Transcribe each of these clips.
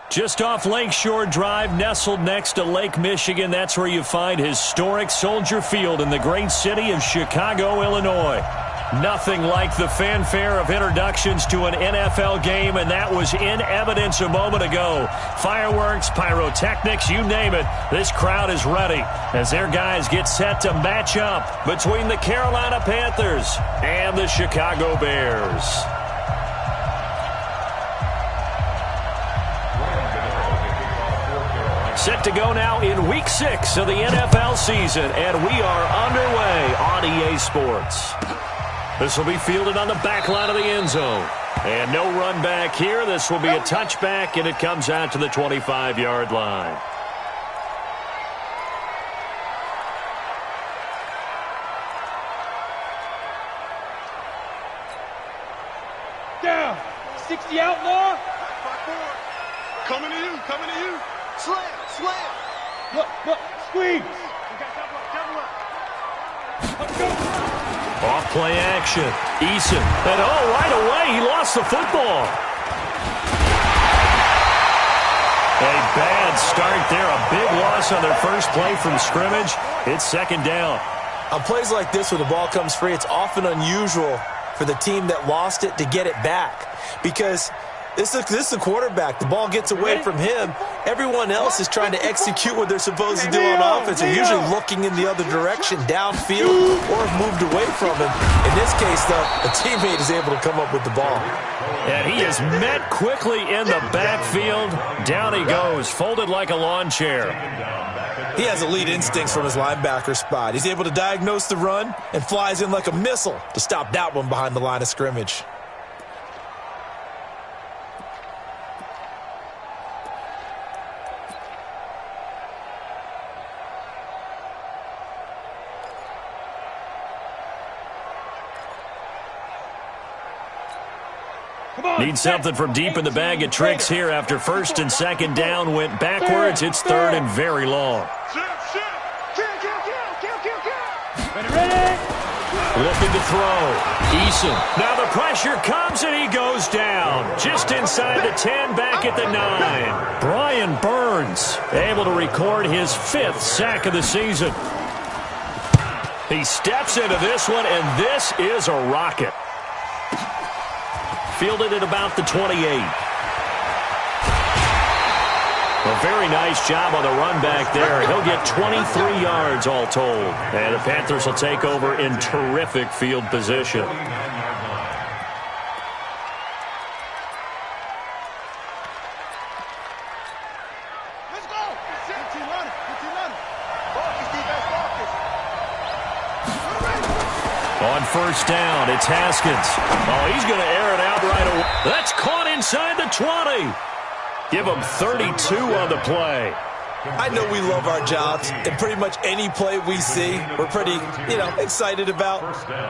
Just off Lakeshore Drive, nestled next to Lake Michigan, that's where you find historic Soldier Field in the great city of Chicago, Illinois. Nothing like the fanfare of introductions to an NFL game, and that was in evidence a moment ago. Fireworks, pyrotechnics, you name it, this crowd is ready as their guys get set to match up between the Carolina Panthers and the Chicago Bears. Set to go now in Week 6 of the NFL season, and we are underway on EA Sports. This will be fielded on the back line of the end zone. And no run back here. This will be a touchback, and it comes out to the 25-yard line. Down. 60 outlaw. Coming to you, coming to you. Slam, slam. Look, squeeze. Let's go. Off play action. Eason. And right away, he lost the football. A bad start there. A big loss on their first play from scrimmage. It's second down. On plays like this where the ball comes free, it's often unusual for the team that lost it to get it back. Because this is the quarterback. The ball gets away from him. Everyone else is trying to execute what they're supposed to do on offense. They're usually looking in the other direction, downfield, or have moved away from him. In this case, though, a teammate is able to come up with the ball. And he is met quickly in the backfield. Down he goes, folded like a lawn chair. He has elite instincts from his linebacker spot. He's able to diagnose the run and flies in like a missile to stop that one behind the line of scrimmage. Need something from deep in the bag of tricks here after first and second down went backwards. It's third and very long. Ready. Looking to throw. Eason. Now the pressure comes and he goes down. Just inside the 10, back at the 9. Brian Burns able to record his 5th sack of the season. He steps into this one, and this is a rocket. Fielded at about the 28. A very nice job on the run back there. He'll get 23 yards all told. And the Panthers will take over in terrific field position. Let's go. On first down, it's Haskins. Oh, he's going to air it out right away. That's caught inside the 20. Give him 32 on the play. I know we love our jobs, and pretty much any play we see, we're pretty, excited about.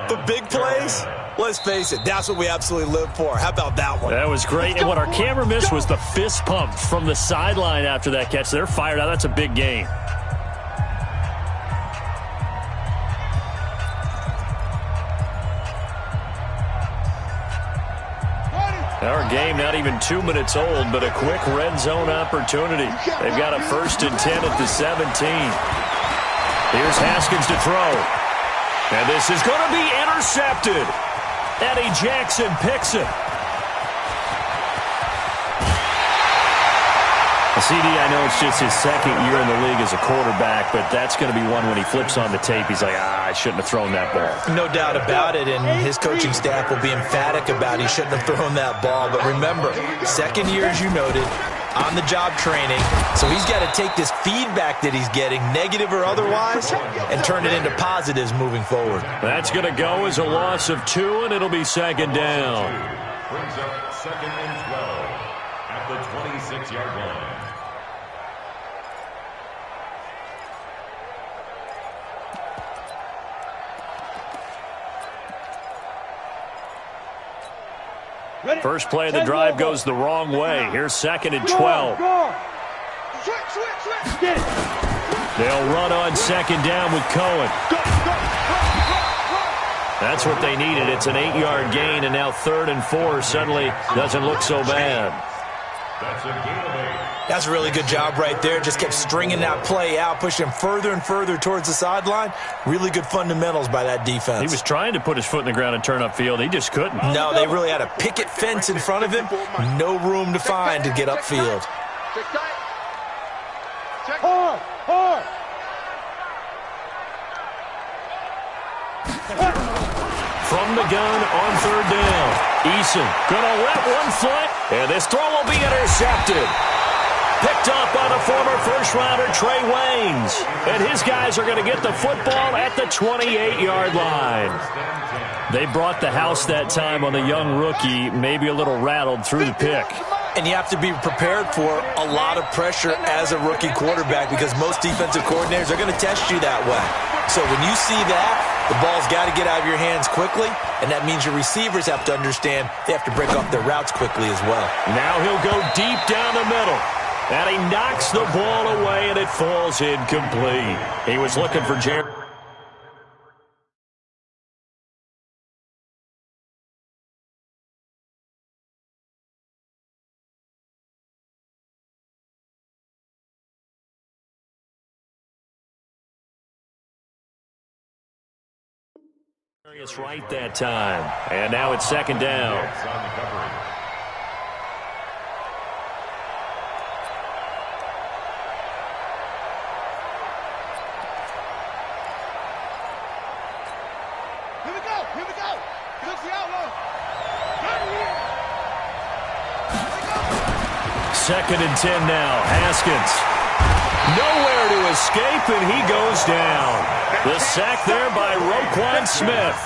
But big plays, let's face it, that's what we absolutely live for. How about that one? That was great. And what our camera missed was the fist pump from the sideline after that catch. They're fired out. That's a big game. Our game not even 2 minutes old, but a quick red zone opportunity. They've got a 1st and 10 at the 17. Here's Haskins to throw. And this is going to be intercepted. Eddie Jackson picks it. CD, I know it's just his second year in the league as a quarterback, but that's going to be one when he flips on the tape. He's like, I shouldn't have thrown that ball. No doubt about it, and his coaching staff will be emphatic about he shouldn't have thrown that ball. But remember, second year, as you noted, on-the-job training, so he's got to take this feedback that he's getting, negative or otherwise, and turn it into positives moving forward. That's going to go as a loss of 2, and it'll be second down. Brings up 2nd and 12 at the 26-yard line. First play of the drive goes the wrong way. Here's 2nd and 12. They'll run on 2nd down with Cohen. That's what they needed. It's an 8-yard gain, and now 3rd and 4 suddenly doesn't look so bad. That's a gain of 8. That's a really good job right there. Just kept stringing that play out, pushing him further and further towards the sideline. Really good fundamentals by that defense. He was trying to put his foot in the ground and turn upfield. He just couldn't. No, they really had a picket fence in front of him. No room to find to get upfield. Hard, hard. From the gun on third down. Eason gonna let one fly, and this throw will be intercepted. Picked up by the former first-rounder Trey Waynes. And his guys are going to get the football at the 28-yard line. They brought the house that time on the young rookie, maybe a little rattled through the pick. And you have to be prepared for a lot of pressure as a rookie quarterback because most defensive coordinators are going to test you that way. So when you see that, the ball's got to get out of your hands quickly, and that means your receivers have to understand they have to break off their routes quickly as well. Now he'll go deep down the middle. And he knocks the ball away, and it falls incomplete. He was looking for Jerry. Right that time. And now it's second down. Here we go. Look the outlaw. Second and 10 now. Haskins. Nowhere to escape, and he goes down. The sack there by Roquan Smith.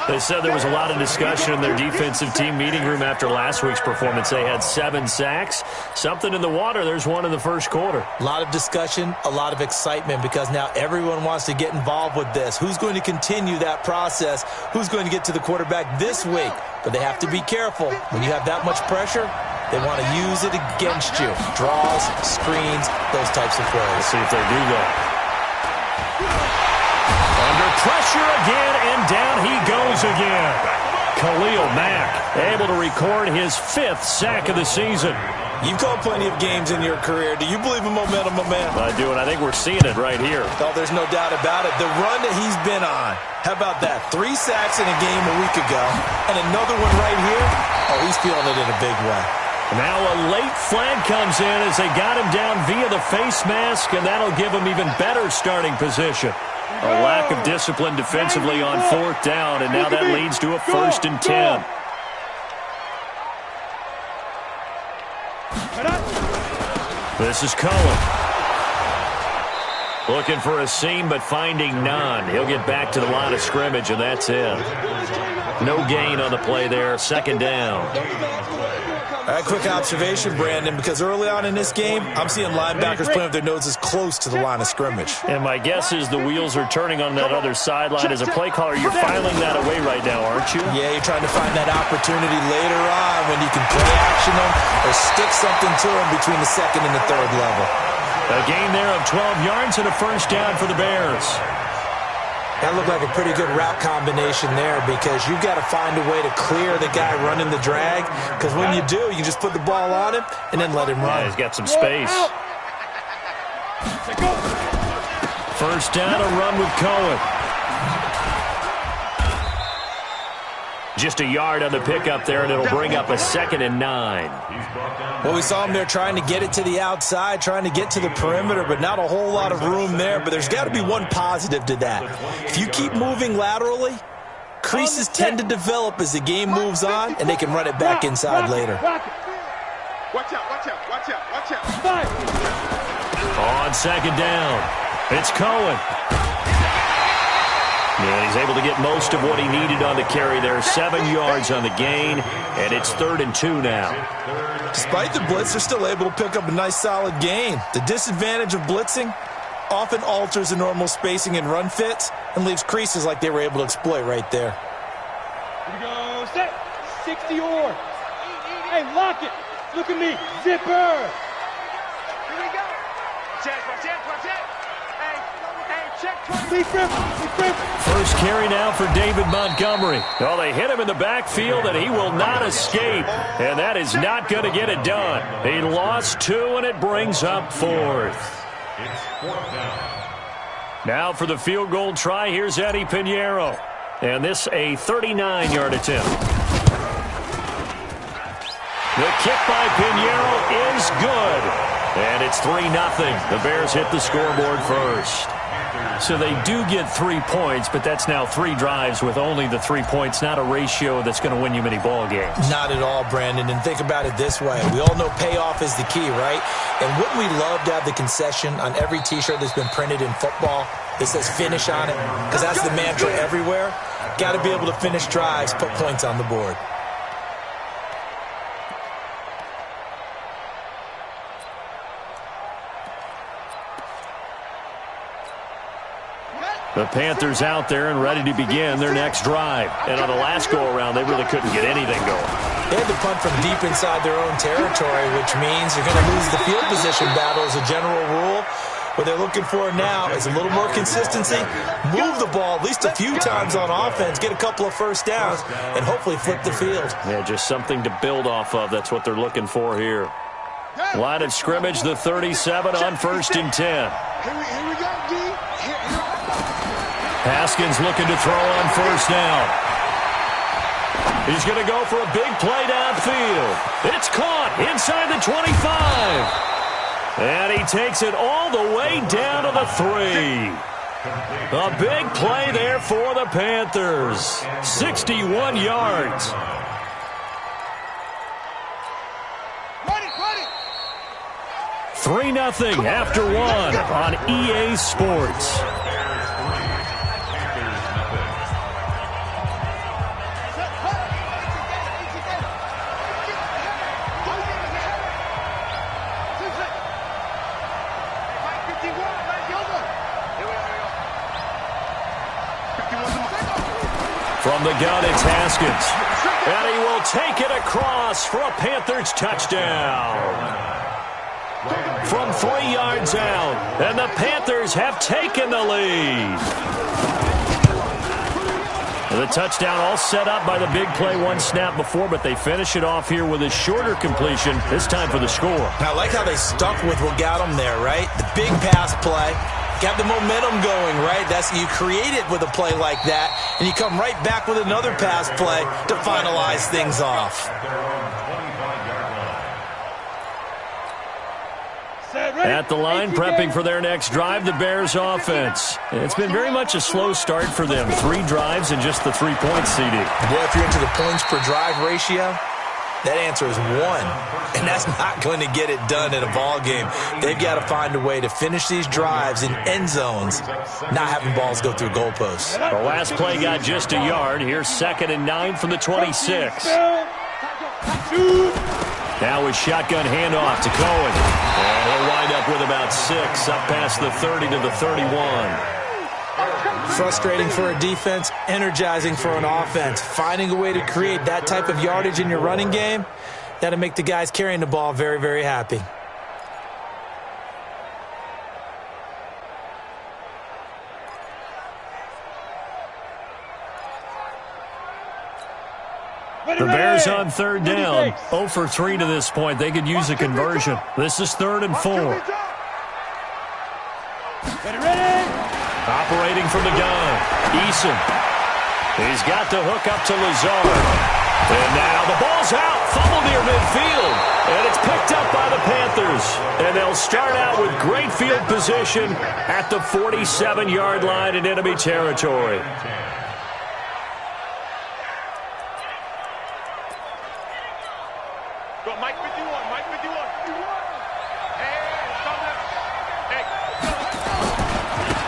They said there was a lot of discussion in their defensive team meeting room after last week's performance. They had 7 sacks. Something in the water. There's one in the first quarter. A lot of discussion, a lot of excitement because now everyone wants to get involved with this. Who's going to continue that process? Who's going to get to the quarterback this week? But they have to be careful. When you have that much pressure, they want to use it against you. Draws, screens, those types of plays. Let's see if they do that. Under pressure again, and down he goes again. Khalil Mack able to record his 5th sack of the season. You've called plenty of games in your career. Do you believe in momentum, my man? I do, and I think we're seeing it right here. Oh, there's no doubt about it. The run that he's been on. How about that? 3 sacks in a game a week ago, and another one right here. Oh, he's feeling it in a big way. Now a late flag comes in as they got him down via the face mask, and that'll give him even better starting position. A lack of discipline defensively on 4th down, and now that leads to a 1st and 10. This is Cohen. Looking for a seam, but finding none. He'll get back to the line of scrimmage, and that's it. No gain on the play there. 2nd down. All right, quick observation, Brandon, because early on in this game, I'm seeing linebackers playing with their noses close to the line of scrimmage. And my guess is the wheels are turning on that other sideline. As a play caller, you're filing that away right now, aren't you? Yeah, you're trying to find that opportunity later on when you can play action them or stick something to them between the 2nd and the 3rd level. A gain there of 12 yards and a 1st down for the Bears. That looked like a pretty good route combination there because you've got to find a way to clear the guy running the drag because when you do, you just put the ball on him and then let him run. Yeah, he's got some space. 1st down, a run with Cohen. Just a yard on the pickup there, and it'll bring up a 2nd and 9. Well, we saw him there trying to get it to the outside, trying to get to the perimeter, but not a whole lot of room there. But there's got to be one positive to that. If you keep moving laterally, creases tend to develop as the game moves on, and they can run it back inside later. Watch out. On 2nd down, it's Cohen. And he's able to get most of what he needed on the carry there. 7 yards on the gain, and it's 3rd and 2 now. Despite the blitz, they're still able to pick up a nice solid gain. The disadvantage of blitzing often alters the normal spacing and run fits and leaves creases like they were able to exploit right there. Here we go, set, 60 or. Hey, lock it. Look at me, zipper. Here we go. Watch it. Hey, First carry now for David Montgomery. Well, they hit him in the backfield, and he will not escape. And that is not going to get it done. He lost 2, and it brings up 4th. It's 4th down. Now for the field goal try, here's Eddie Pinheiro. And this a 39-yard attempt. The kick by Pinheiro is good. And it's 3-0. The Bears hit the scoreboard first. So they do get 3 points, but that's now 3 drives with only the 3 points, not a ratio that's going to win you many ball games. Not at all, Brandon. And think about it this way. We all know payoff is the key, right? And wouldn't we love to have the concession on every T-shirt that's been printed in football that says finish on it? Because that's the mantra everywhere. Got to be able to finish drives, put points on the board. The Panthers out there and ready to begin their next drive. And on the last go-around, they really couldn't get anything going. They had to punt from deep inside their own territory, which means you're going to lose the field position battle as a general rule. What they're looking for now is a little more consistency, move the ball at least a few times on offense, get a couple of first downs, and hopefully flip the field. Yeah, just something to build off of. That's what they're looking for here. Line of scrimmage, the 37 on 1st and 10. Here we go, D. Haskins looking to throw on 1st down. He's going to go for a big play downfield. It's caught inside the 25. And he takes it all the way down to the 3. A big play there for the Panthers. 61 yards. 3-0 after 1 on EA Sports. From the gun, it's Haskins. And he will take it across for a Panthers touchdown. From 3 yards out. And the Panthers have taken the lead. The touchdown all set up by the big play 1 snap before, but they finish it off here with a shorter completion, this time for the score. I like how they stuck with what got them there, right? The big pass play. Got the momentum going, right? That's you create it with a play like that, and you come right back with another pass play to finalize things off. At the line, prepping for their next drive, the Bears offense. It's been very much a slow start for them. 3 drives and just the 3 points, CD. Boy, if you're into the points per drive ratio, that answer is 1, and that's not going to get it done in a ball game. They've got to find a way to finish these drives in end zones, not having balls go through goalposts. The last play got just a yard. Here's 2nd and 9 from the 26. Now with shotgun handoff to Cohen. And he'll wind up with about 6 up past the 30 to the 31. Frustrating for a defense, energizing for an offense. Finding a way to create that type of yardage in your running game, that'll make the guys carrying the ball very, very happy. The Bears on 3rd down. 0 for 3 to this point. They could use a conversion. This is 3rd and 4. Operating from the gun. Eason. He's got the hook up to Lazard. And now the ball's out. Fumble near midfield. And it's picked up by the Panthers. And they'll start out with great field position at the 47-yard line in enemy territory.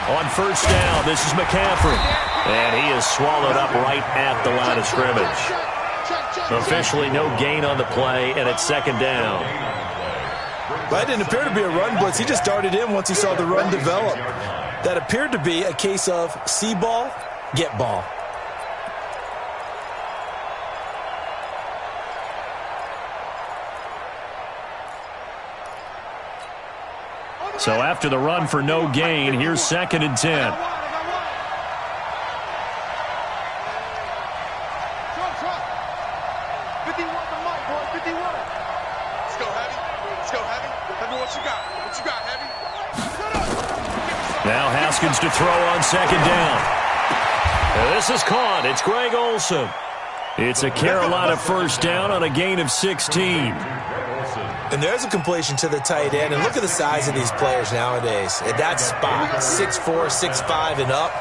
On 1st down, this is McCaffrey. And he is swallowed up right at the line of scrimmage. Officially no gain on the play, and it's 2nd down. That didn't appear to be a run blitz. He just darted in once he saw the run develop. That appeared to be a case of see ball, get ball. So after the run for no gain, here's 2nd and 10. Now Haskins to throw on 2nd down. This is caught. It's Greg Olsen. It's a Carolina 1st down on a gain of 16. And there's a completion to the tight end. And look at the size of these players nowadays. At that spot, 6'4", 6'5", and up.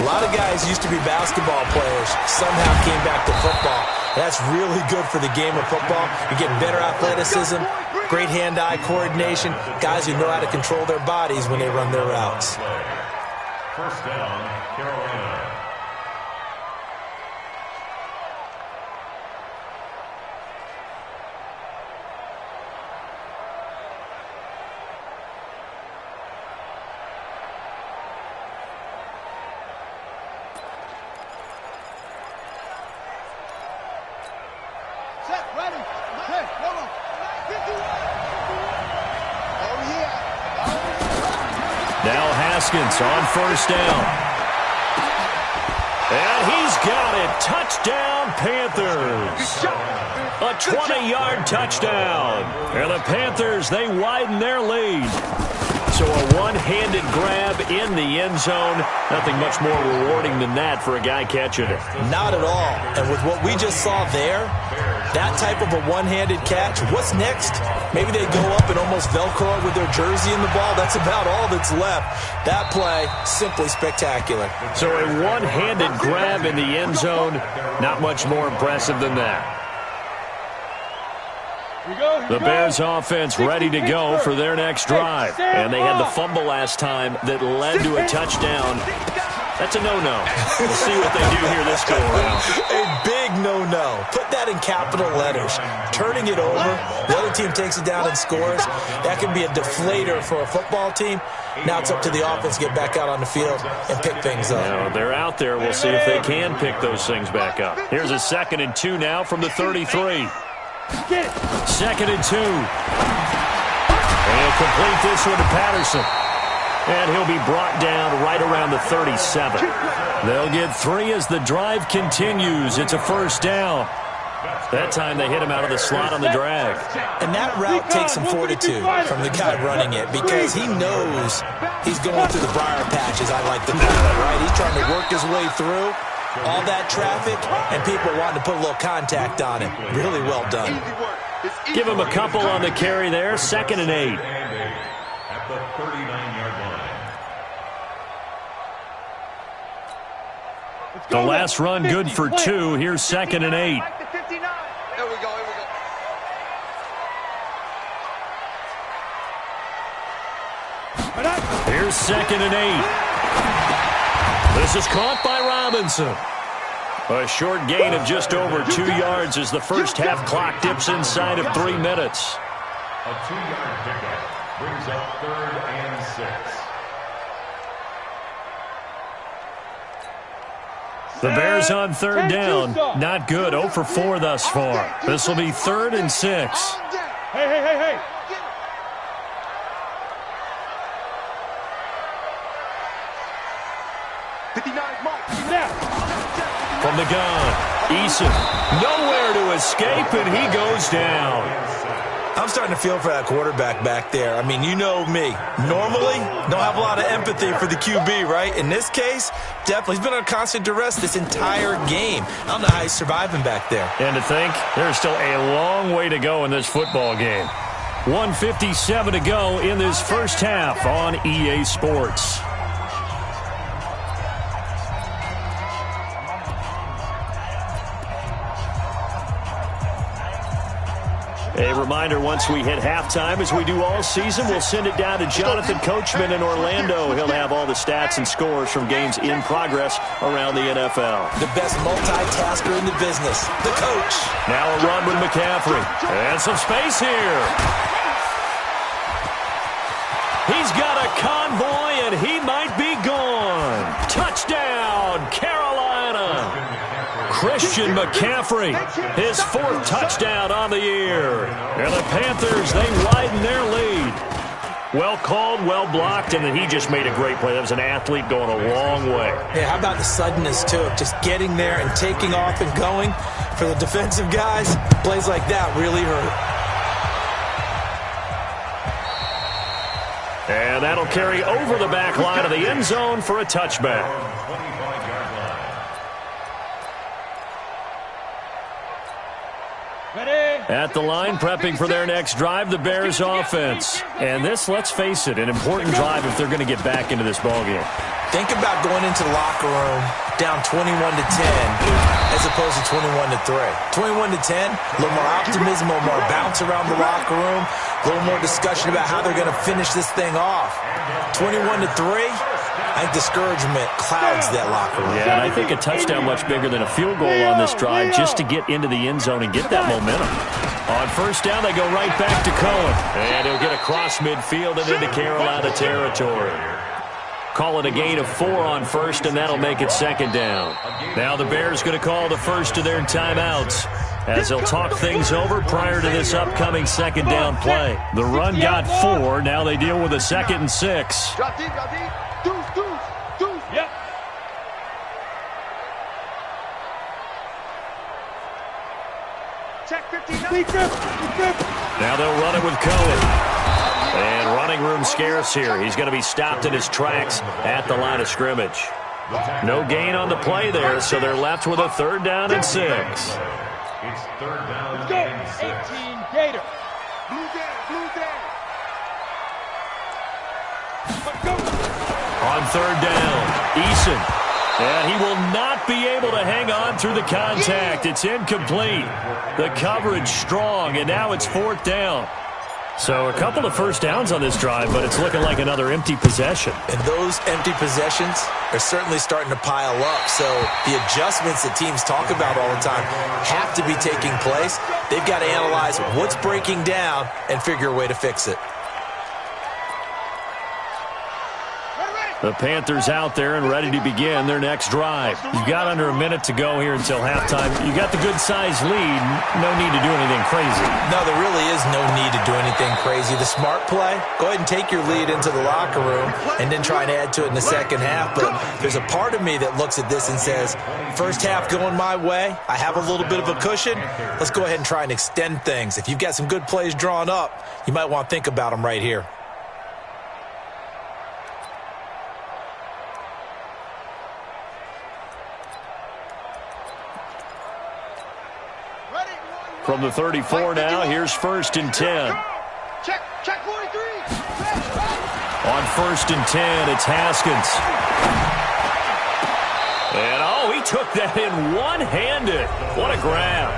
A lot of guys used to be basketball players, somehow came back to football. That's really good for the game of football. You're getting better athleticism, great hand-eye coordination, guys who know how to control their bodies when they run their routes. 1st down, Carolina. Now Haskins on 1st down. And he's got it. Touchdown, Panthers. A 20-yard touchdown. And the Panthers, they widen their lead. So a one-handed grab in the end zone. Nothing much more rewarding than that for a guy catching it. Not at all. And with what we just saw there, that type of a one-handed catch, what's next? Maybe they go up and almost Velcro with their jersey in the ball. That's about all that's left. That play, simply spectacular. So a one-handed grab in the end zone, not much more impressive than that. The Bears offense ready to go for their next drive. And they had the fumble last time that led to a touchdown. That's a no-no. We'll see what they do here this go-around. A big no-no. Put that in capital letters. Turning it over, the other team takes it down and scores. That can be a deflator for a football team. Now it's up to the offense to get back out on the field and pick things up. Now, they're out there. We'll see if they can pick those things back up. Here's a 2nd and 2 now from the 33. 2nd and 2. And he'll complete this one to Patterson. And he'll be brought down right around the 37. They'll get 3 as the drive continues. It's a 1st down. That time they hit him out of the slot on the drag. And that route takes some fortitude from the guy running it because he knows he's going through the briar patches, I like to call it, right? He's trying to work his way through all that traffic and people wanting to put a little contact on him. Really well done. Give him a couple on the carry there. 2nd and 8. At the 39-yard line. The last run good for 2. Here's 2nd and 8. There we go, here we go. Here's 2nd and 8. This is caught by Robinson. A short gain of just over 2 yards as the first half clock dips inside of 3 minutes. A 2-yard pickup brings up 3rd and 6. The Bears on 3rd down. Not good. 0 for 4 thus far. This will be 3rd and 6. Hey. From the gun, Eason, nowhere to escape, and he goes down. I'm starting to feel for that quarterback back there. I mean, you know me. Normally, don't have a lot of empathy for the QB, right? In this case, definitely. He's been under constant duress this entire game. I don't know how he's surviving back there. And to think, there's still a long way to go in this football game. 1:57 to go in this first half on EA Sports. A reminder, once we hit halftime, as we do all season, we'll send it down to Jonathan Coachman in Orlando. He'll have all the stats and scores from games in progress around the NFL. The best multitasker in the business, the coach. Now a run with McCaffrey. And some space here. He's got a convoy, and he might be gone. Touchdown, Carolina. Christian McCaffrey, his 4th touchdown on the year. And the Panthers, they widen their lead. Well called, well blocked, and then he just made a great play. That was an athlete going a long way. Yeah, how about the suddenness, too? Just getting there and taking off and going. For the defensive guys, plays like that really hurt. And that'll carry over the back line of the end zone for a touchback. At the line, prepping for their next drive, the Bears offense. And this, let's face it, an important drive if they're going to get back into this ballgame. Think about going into the locker room down 21-10 as opposed to 21-3. 21-10, a little more optimism, a little more bounce around the locker room, a little more discussion about how they're going to finish this thing off. 21-3, I think discouragement clouds that locker room. Yeah, and I think a touchdown much bigger than a field goal on this drive just to get into the end zone and get that momentum. On first down, they go right back to Cohen. And he'll get across midfield and into Carolina territory. Call it a gain of 4 on first, and that'll make it second down. Now the Bears going to call the first of their timeouts as they'll talk things over prior to this upcoming second down play. The run got 4. Now they deal with a 2nd and 6. Drop deep, drop deep. Deuce. Yep. Check 59. Now they'll run it with Cohen. And running room scarce here. He's going to be stopped in his tracks at the line of scrimmage. No gain on the play there, so they're left with a 3rd down and 6. It's 3rd down Let's go. and 6. 18 Gator. Blue down. Let's go. On 3rd down, Eason. And he will not be able to hang on through the contact. It's incomplete. The coverage strong, and now it's 4th down. So a couple of first downs on this drive, but it's looking like another empty possession. And those empty possessions are certainly starting to pile up. So the adjustments that teams talk about all the time have to be taking place. They've got to analyze what's breaking down and figure a way to fix it. The Panthers out there and ready to begin their next drive. You've got under a minute to go here until halftime. You got the good-sized lead. No need to do anything crazy. No, there really is no need to do anything crazy. The smart play, go ahead and take your lead into the locker room and then try and add to it in the second half. But there's a part of me that looks at this and says, first half going my way, I have a little bit of a cushion. Let's go ahead and try and extend things. If you've got some good plays drawn up, you might want to think about them right here. From the 34 now, here's 1st and 10. Check 43. On 1st and 10, it's Haskins. And, he took that in one-handed. What a grab.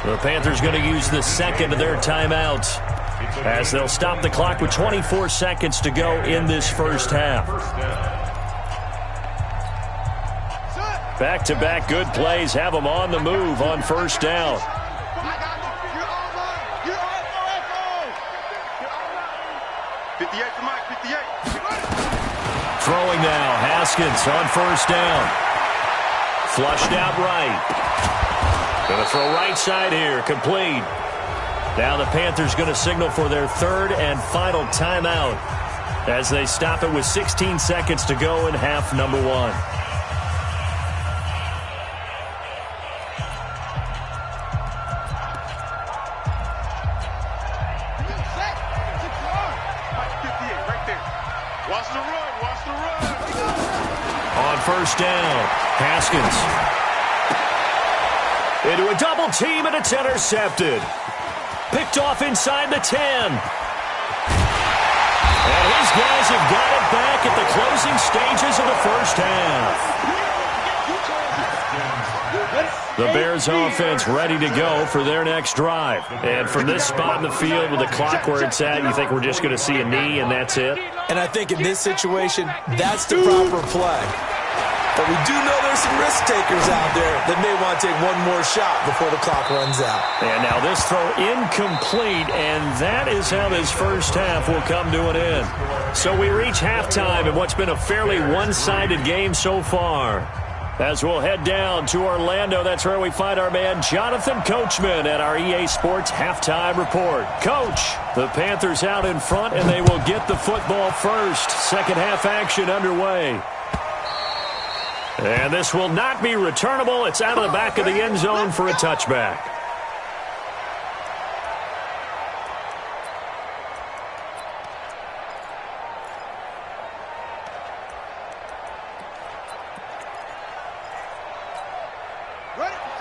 The Panthers going to use the 2nd of their timeouts as they'll stop the clock with 24 seconds to go in this first half. Back-to-back good plays have them on the move on first down. Throwing now, Haskins on first down. Flushed out right. Going to throw right side here, complete. Now the Panthers going to signal for their 3rd and final timeout as they stop it with 16 seconds to go in half number 1. First down, Haskins. Into a double team, and it's intercepted. Picked off inside the 10. And his guys have got it back at the closing stages of the first half. The Bears offense ready to go for their next drive. And from this spot in the field with the clock where it's at, you think we're just going to see a knee and that's it? And I think in this situation, that's the proper play. But we do know there's some risk takers out there that may want to take one more shot before the clock runs out. And now this throw incomplete, and that is how this first half will come to an end. So we reach halftime in what's been a fairly one-sided game so far. As we'll head down to Orlando, that's where we find our man Jonathan Coachman at our EA Sports Halftime Report. Coach, the Panthers out in front, and they will get the football first. Second half action underway. And this will not be returnable. It's out of the back of the end zone for a touchback.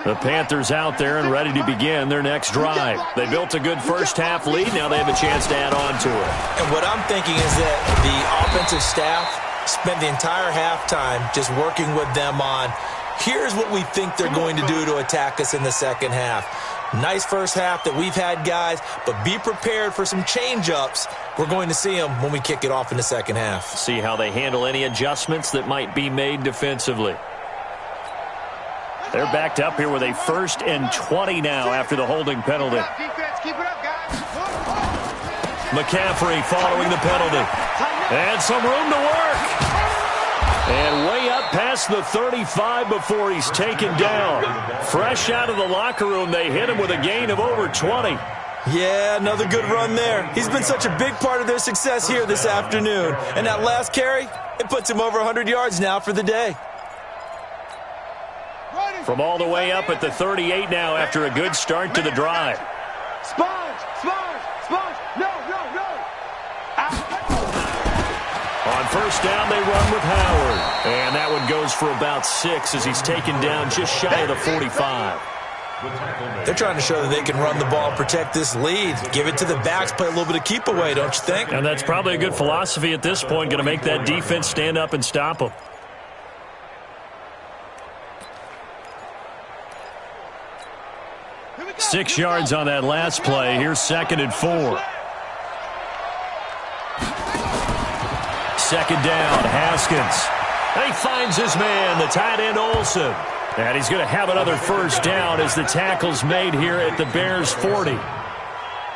The Panthers out there and ready to begin their next drive. They built a good first-half lead. Now they have a chance to add on to it. And what I'm thinking is that the offensive staff spent the entire halftime just working with them on, here's what we think they're going to do to attack us in the second half. Nice first half that we've had, guys, but be prepared for some change-ups. We're going to see them when we kick it off in the second half. See how they handle any adjustments that might be made defensively. They're backed up here with a 1st and 20 now after the holding penalty. McCaffrey following the penalty. And some room to work. And way up past the 35 before he's taken down. Fresh out of the locker room, they hit him with a gain of over 20. Yeah, another good run there. He's been such a big part of their success here this afternoon. And that last carry, it puts him over 100 yards now for the day. From all the way up at the 38 now after a good start to the drive. Sponge! No! On first down, they run with Howard. And that one goes for about 6 as he's taken down just shy of the 45. They're trying to show that they can run the ball, protect this lead. Give it to the backs, play a little bit of keep away, don't you think? And that's probably a good philosophy at this point, going to make that defense stand up and stop them. Six yards on that last play. Here's 2nd and 4. Second down, Haskins. And he finds his man, the tight end Olsen. And he's going to have another first down as the tackle's made here at the Bears' 40.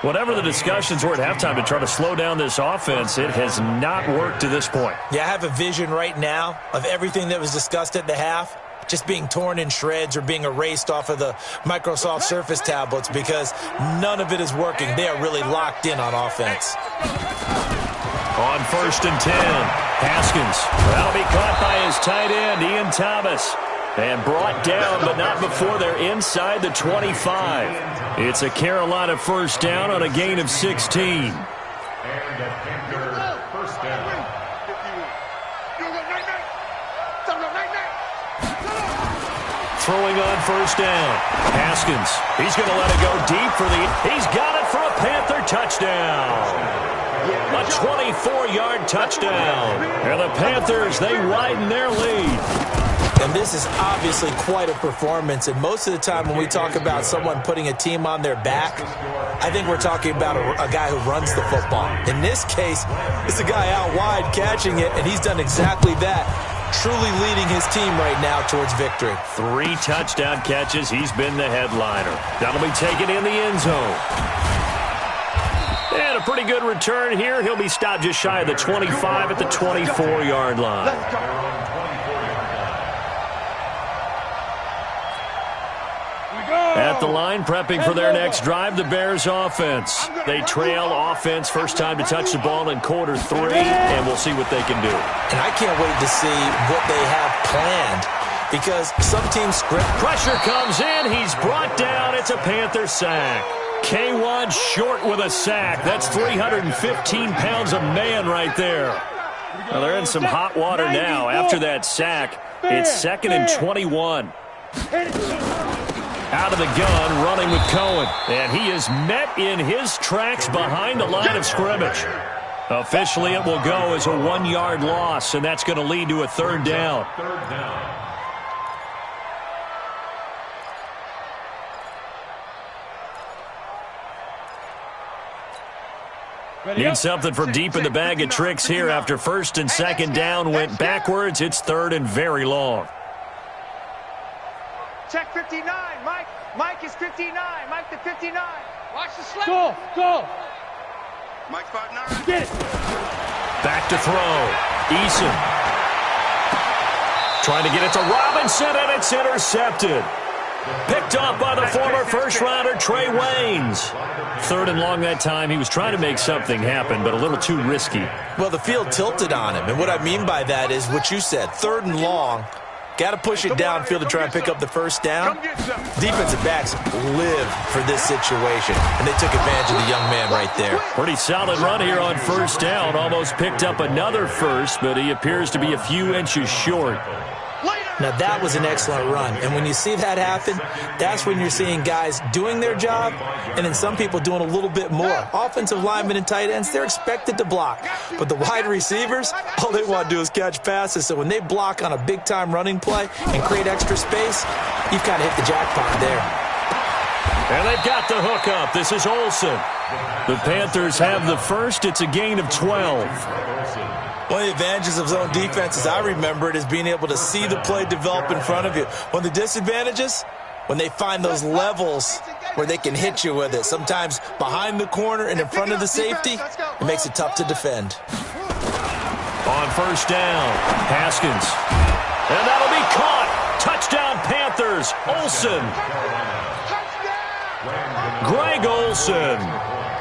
Whatever the discussions were at halftime to try to slow down this offense, it has not worked to this point. Yeah, I have a vision right now of everything that was discussed at the half just being torn in shreds or being erased off of the Microsoft Surface tablets because none of it is working. They are really locked in on offense. On 1st and 10, Haskins. That'll be caught by his tight end, Ian Thomas. And brought down, but not before they're inside the 25. It's a Carolina first down on a gain of 16. And a Panther first down. Throwing on first down. Haskins. He's going to let it go deep for the... He's got it for a Panther touchdown. A 24-yard touchdown. And the Panthers, they widen their lead. And this is obviously quite a performance. And most of the time when we talk about someone putting a team on their back, I think we're talking about a guy who runs the football. In this case, it's a guy out wide catching it, and he's done exactly that, truly leading his team right now towards victory. 3 touchdown catches. He's been the headliner. That'll be taken in the end zone. And a pretty good return here. He'll be stopped just shy of the 25 at the 24-yard line. At the line, prepping for their next drive, the Bears offense. They trail offense first time to touch the ball in quarter 3, and we'll see what they can do. And I can't wait to see what they have planned because some teams script. Pressure comes in. He's brought down. It's a Panther sack. K1 short with a sack. That's 315 pounds of man right there. Well, they're in some hot water now. After that sack, it's 2nd and 21. Out of the gun, running with Cohen. And he is met in his tracks behind the line of scrimmage. Officially, it will go as a 1-yard loss, and that's going to lead to a 3rd down. Need something from deep in the bag of tricks here after 1st and 2nd down went backwards. It's 3rd and very long. Check 59. Mike is 59. Mike the 59. Watch the slip. Go. Mike 5'9". Get it. Back to throw. Eason. Trying to get it to Robinson. Robinson, and it's intercepted. Picked off by the former first-rounder Trey Waynes. 3rd and long that time. He was trying to make something happen, but a little too risky. Well, the field tilted on him, and what I mean by that is what you said, 3rd and long. Got to push it downfield to try and pick up the first down. Defensive backs live for this situation, and they took advantage of the young man right there. Pretty solid run here on 1st down. Almost picked up another first, but he appears to be a few inches short. Now, that was an excellent run, and when you see that happen, that's when you're seeing guys doing their job and then some people doing a little bit more. Offensive linemen and tight ends, they're expected to block, but the wide receivers, all they want to do is catch passes, so when they block on a big-time running play and create extra space, you've kind of hit the jackpot there. And they've got the hook up. This is Olsen. The Panthers have the first. It's a gain of 12. One of the advantages of zone defense, as I remember it, is being able to see the play develop in front of you. One of the disadvantages, when they find those levels where they can hit you with it, sometimes behind the corner and in front of the safety, it makes it tough to defend. On 1st down, Haskins. And that'll be caught. Touchdown, Panthers. Olsen. Greg Olsen.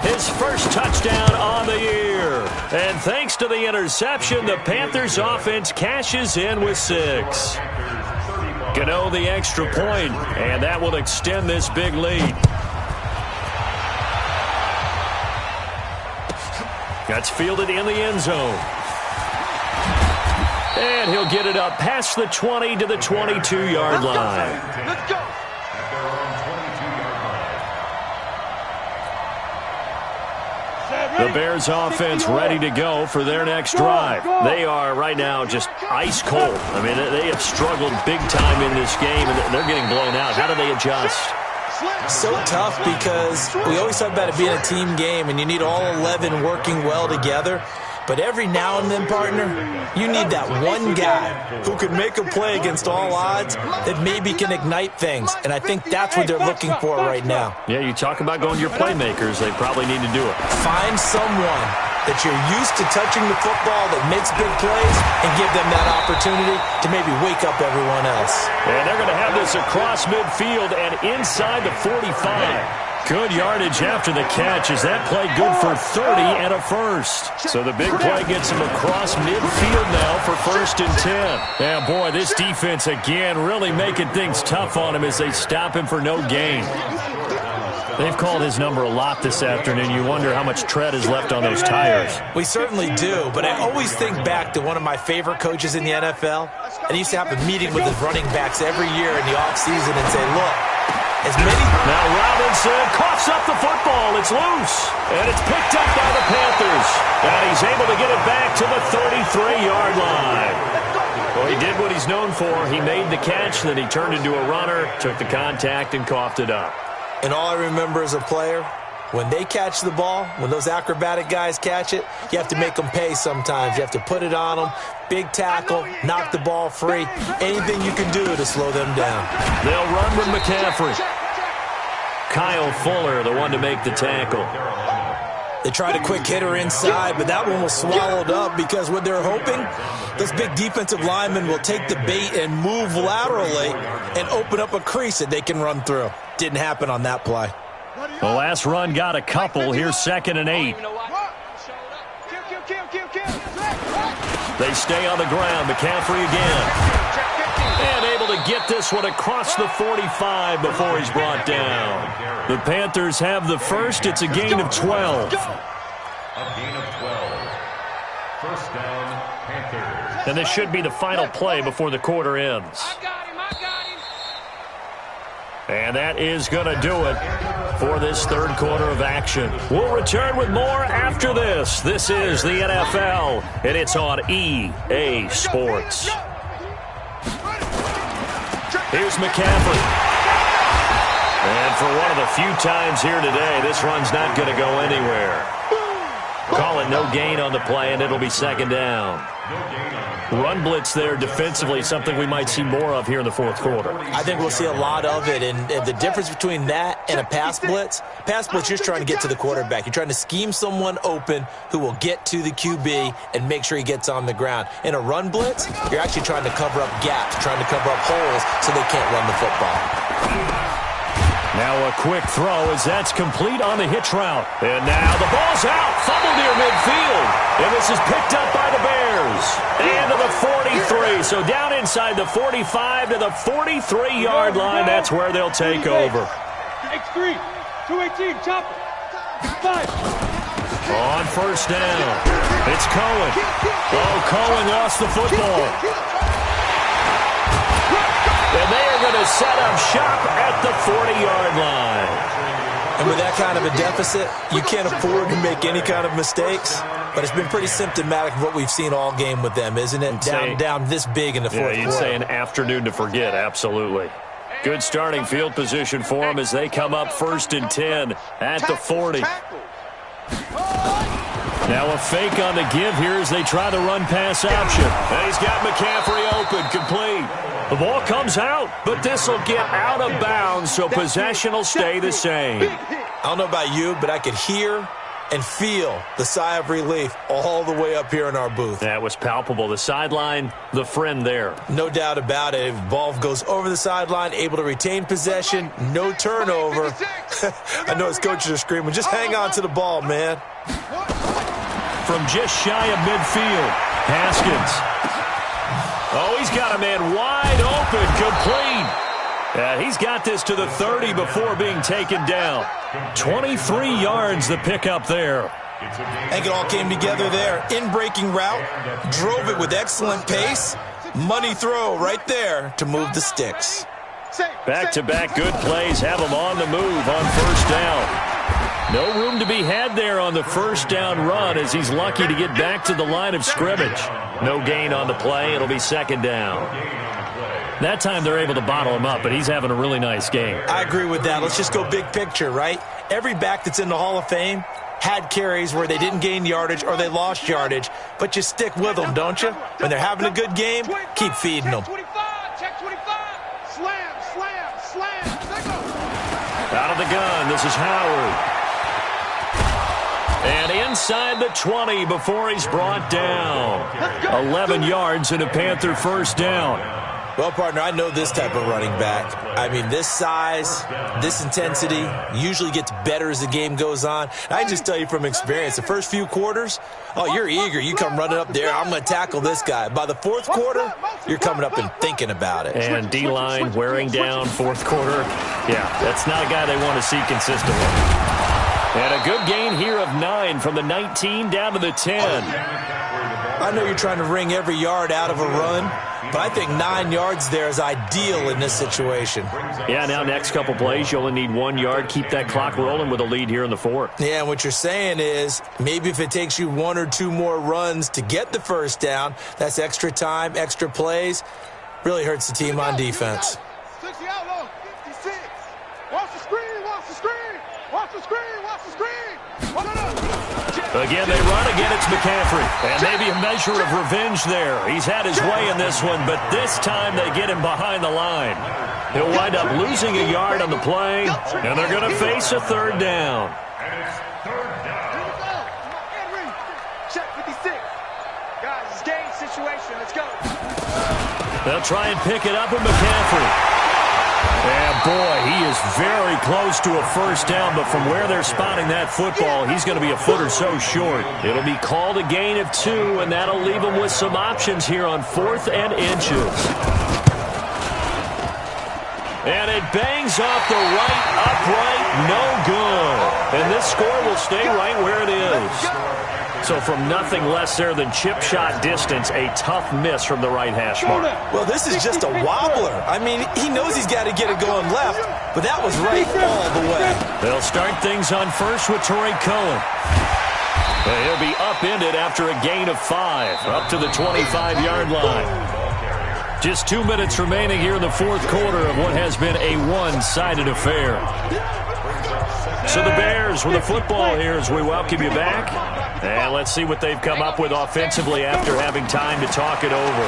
His first touchdown on the year. And thanks to the interception, the Panthers offense cashes in with 6. Gano the extra point, and that will extend this big lead. That's fielded in the end zone. And he'll get it up past the 20 to the 22-yard line. Let's go. The Bears offense ready to go for their next drive. They are right now just ice cold. I mean, they have struggled big time in this game, and they're getting blown out. How do they adjust? So tough because we always talk about it being a team game, and you need all 11 working well together. But every now and then, partner, you need that one guy who can make a play against all odds that maybe can ignite things. And I think that's what they're looking for right now. Yeah, you talk about going to your playmakers. They probably need to do it. Find someone that you're used to touching the football that makes big plays and give them that opportunity to maybe wake up everyone else. And they're going to have this across midfield and inside the 45. Good yardage after the catch. Is that play good for 30 and a first? So the big play gets him across midfield now for 1st and 10. Yeah, boy, this defense again really making things tough on him as they stop him for no gain. They've called his number a lot this afternoon. You wonder how much tread is left on those tires. We certainly do, but I always think back to one of my favorite coaches in the NFL, and he used to have a meeting with his running backs every year in the offseason and say, look, as many... Now Robinson coughs up the football. It's loose. And it's picked up by the Panthers. And he's able to get it back to the 33-yard line. Well, he did what he's known for. He made the catch, then he turned into a runner, took the contact, and coughed it up. And all I remember as a player, when they catch the ball, when those acrobatic guys catch it, you have to make them pay sometimes. You have to put it on them, big tackle, knock the ball free, anything you can do to slow them down. They'll run with McCaffrey. Kyle Fuller, the one to make the tackle. They tried a quick hitter inside, but that one was swallowed up because what they're hoping, those big defensive linemen will take the bait and move laterally and open up a crease that they can run through. Didn't happen on that play. The last run got a couple. Here's 2nd and 8. They stay on the ground. McCaffrey again. And able to get this one across the 45 before he's brought down. The Panthers have the first. It's a gain of 12. A gain of 12. First down, Panthers. And this should be the final play before the quarter ends. And that is going to do it for this 3rd quarter of action. We'll return with more after this. This is the NFL, and it's on EA Sports. Here's McCaffrey. And for one of the few times here today, this run's not going to go anywhere. Call it no gain on the play, and it'll be second down. Run blitz there defensively, something we might see more of here in the fourth quarter. I think we'll see a lot of it, and the difference between that and a pass blitz, you're just trying to get to the quarterback. You're trying to scheme someone open who will get to the QB and make sure he gets on the ground. In a run blitz, you're actually trying to cover up gaps, trying to cover up holes so they can't run the football. Now a quick throw as that's complete on the hitch route. And now the ball's out, fumbled near midfield. And this is picked up by the Bears. And to the 43. So down inside the 45 to the 43-yard line. That's where they'll take over. X3, 218, chopper. 5. On first down, it's Cohen. Oh, Cohen lost the football. And they are going to set up shop at the 40-yard line. And with that kind of a deficit, you can't afford to make any kind of mistakes. But it's been pretty symptomatic of what we've seen all game with them, isn't it? Down this big in the fourth quarter. Yeah, you'd say an afternoon to forget, absolutely. Good starting field position for them as they come up 1st and 10 at the 40. Now a fake on the give here as they try the run-pass option. And he's got McCaffrey open, complete. The ball comes out, but this will get out of bounds, so possession will stay the same. I don't know about you, but I could hear and feel the sigh of relief all the way up here in our booth. That was palpable. The sideline, the friend there. No doubt about it. If the ball goes over the sideline, able to retain possession, no turnover. I know his coaches are screaming, just hang on to the ball, man. From just shy of midfield, Haskins. Oh, he's got a man wide open, complete. He's got this to the 30 before being taken down. 23 yards the pickup there. I think it all came together there. In-breaking route, drove it with excellent pace. Money throw right there to move the sticks. Back-to-back good plays have him on the move on first down. No room to be had there on the first down run as he's lucky to get back to the line of scrimmage. No gain on the play. It'll be second down. That time they're able to bottle him up, but he's having a really nice game. I agree with that. Let's just go big picture, right? Every back that's in the Hall of Fame had carries where they didn't gain yardage or they lost yardage, but you stick with them, don't you? When they're having a good game, keep feeding them. Check 25. Slam, slam, slam. Out of the gun, this is Howard. And inside the 20 before he's brought down. 11 yards and a Panther first down. Well, partner, I know this type of running back. I mean, this size, this intensity usually gets better as the game goes on. I can just tell you from experience, the first few quarters, oh, you're eager. You come running up there, I'm going to tackle this guy. By the fourth quarter, you're coming up and thinking about it. And D-line wearing down fourth quarter. Yeah, that's not a guy they want to see consistently. And a good gain here of 9 from the 19 down to the 10. I know you're trying to wring every yard out of a run, but I think 9 yards there is ideal in this situation. Yeah, now next couple plays, you only need 1 yard. Keep that clock rolling with a lead here in the fourth. Yeah, and what you're saying is maybe if it takes you 1 or 2 more runs to get the first down, that's extra time, extra plays, really hurts the team on defense. 60 outlaw, 56. Watch the screen, watch the screen. Watch the screen, watch the screen. Again, they run. Again, it's McCaffrey. And maybe a measure of revenge there. He's had his way in this one, but this time they get him behind the line. He'll wind up losing a yard on the play, and they're going to face a third down. Check 56. Guys, it's game situation. Let's go. They'll try and pick it up with McCaffrey. And, boy, he is very close to a first down, but from where they're spotting that football, he's going to be a foot or so short. It'll be called a gain of 2, and that'll leave him with some options here on 4th and inches. And it bangs off the right upright, no good. And this score will stay right where it is. So from nothing less there than chip shot distance, a tough miss from the right hash mark. Well, this is just a wobbler. I mean, he knows he's got to get it going left, but that was right all the way. They'll start things on first with Torrey Cohen. He'll be upended after a gain of 5, up to the 25-yard line. Just 2 minutes remaining here in the fourth quarter of what has been a one-sided affair. So the Bears with the football here as we welcome you back. And let's see what they've come up with offensively after having time to talk it over.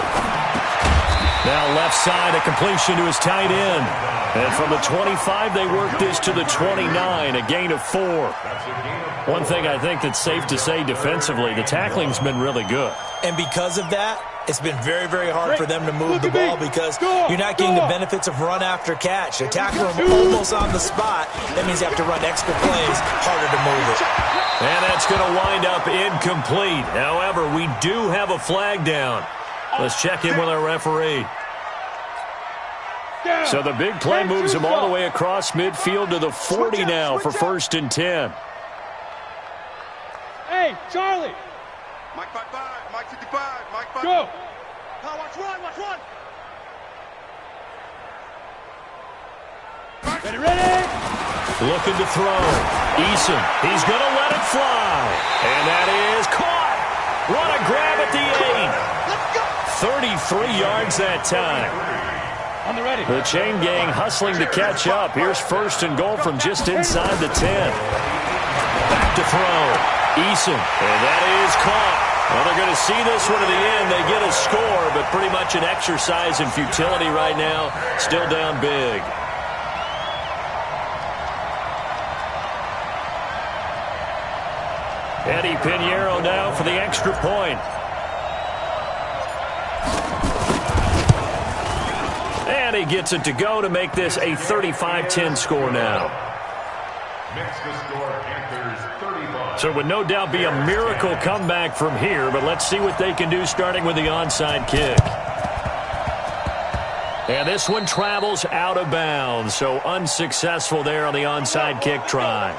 Now left side, a completion to his tight end. And from the 25, they work this to the 29, a gain of 4. One thing I think that's safe to say defensively, the tackling's been really good. And because of that, it's been very, very hard for them to move the ball because you're not getting the benefits of run after catch. They tackle them almost on the spot. That means you have to run extra plays, harder to move it. And that's going to wind up incomplete. However, we do have a flag down. Let's check in with our referee. So the big play moves him all the way across midfield to the 40 now for 1st and 10. Hey, Charlie. Mike 5-5, Mike 55, Mike 5. Go. Now watch run, watch run. Ready. Looking to throw. Eason, he's going to let it fly. And that is caught. What a grab at the 8. 33 yards that time. On the ready. The chain gang hustling to catch up. Here's 1st and goal from just inside the 10. Back to throw. Eason, and that is caught. Well, they're going to see this one to the end. They get a score, but pretty much an exercise in futility right now. Still down big. Eddie Pinheiro now for the extra point. And he gets it to go to make this a 35-10 score now. Makes the score Panthers 35. So it would no doubt be a miracle comeback from here, but let's see what they can do starting with the onside kick. And this one travels out of bounds, so unsuccessful there on the onside kick try.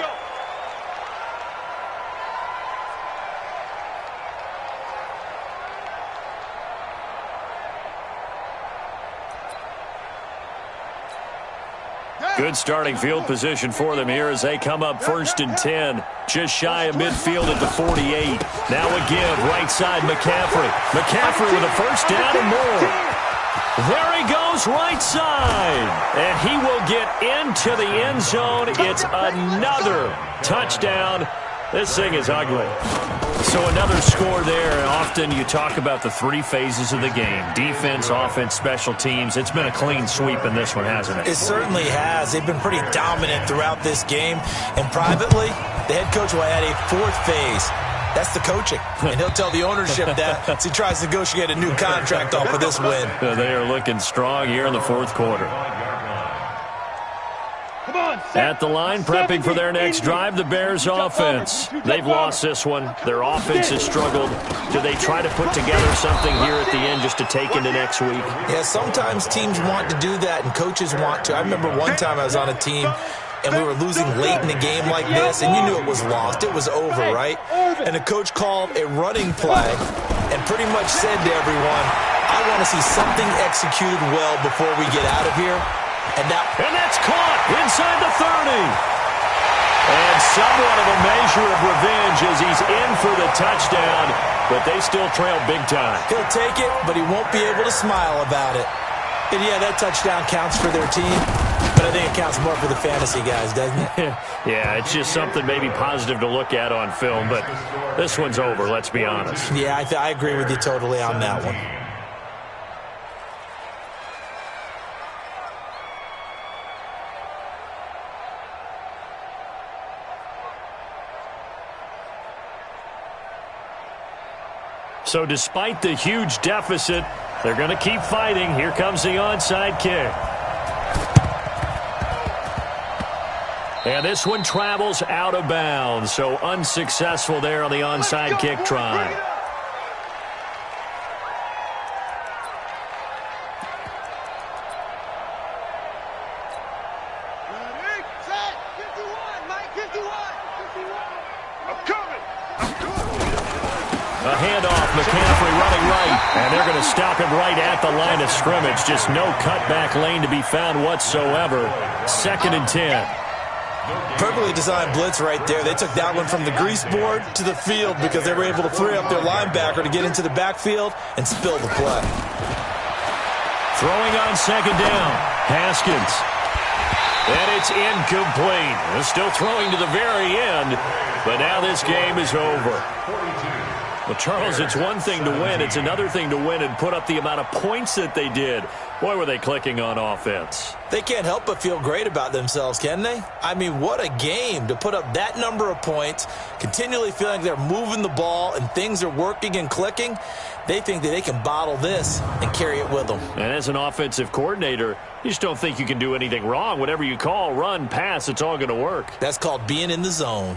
Good starting field position for them here as they come up 1st and 10. Just shy of midfield at the 48. Now a give, right side, McCaffrey. McCaffrey with a 1st down and more. There he goes, right side. And he will get into the end zone. It's another touchdown. This thing is ugly. So another score there. And often you talk about the 3 phases of the game. Defense, offense, special teams. It's been a clean sweep in this one, hasn't it? It certainly has. They've been pretty dominant throughout this game. And privately, the head coach will add a 4th phase. That's the coaching. And he'll tell the ownership that as he tries to negotiate a new contract off of this win. They are looking strong here in the 4th quarter. Come on, At the line, prepping for their next drive, the Bears offense. They've lost this one. Their offense has struggled. Do they try to put together something here at the end just to take into next week? Yeah, sometimes teams want to do that and coaches want to. I remember one time I was on a team and we were losing late in a game like this, and you knew it was lost. It was over, right? And the coach called a running play and pretty much said to everyone, I want to see something executed well before we get out of here. And that's caught inside the 30. And somewhat of a measure of revenge as he's in for the touchdown, but they still trail big time. He'll take it, but he won't be able to smile about it. And yeah, that touchdown counts for their team, but I think it counts more for the fantasy guys, doesn't it? Yeah, it's just something maybe positive to look at on film, but this one's over, let's be honest. Yeah, I agree with you totally on that one. So despite the huge deficit, they're going to keep fighting. Here comes the onside kick. And this one travels out of bounds, so unsuccessful there on the onside kick try. A handoff, McCaffrey running right, and they're going to stop him right at the line of scrimmage. Just no cutback lane to be found whatsoever. 2nd and 10. Perfectly designed blitz right there. They took that one from the grease board to the field because they were able to free up their linebacker to get into the backfield and spill the play. Throwing on 2nd down, Haskins. And it's incomplete. They're still throwing to the very end, but now this game is over. Well, Charles, it's one thing to win. It's another thing to win and put up the amount of points that they did. Boy, were they clicking on offense. They can't help but feel great about themselves, can they? I mean, what a game to put up that number of points, continually feeling like they're moving the ball and things are working and clicking. They think that they can bottle this and carry it with them. And as an offensive coordinator, you just don't think you can do anything wrong. Whatever you call, run, pass, it's all going to work. That's called being in the zone.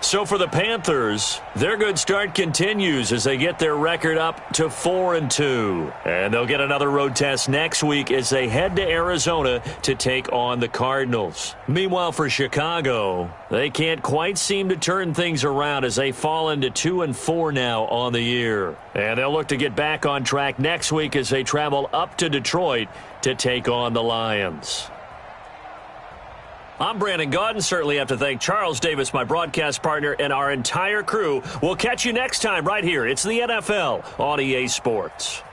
So for the Panthers, their good start continues as they get their record up to 4-2. And they'll get another road test next week as they head to Arizona to take on the Cardinals. Meanwhile, for Chicago, they can't quite seem to turn things around as they fall into 2-4 now on the year. And they'll look to get back on track next week as they travel up to Detroit to take on the Lions. I'm Brandon Gaudin. Certainly have to thank Charles Davis, my broadcast partner, and our entire crew. We'll catch you next time right here. It's the NFL on EA Sports.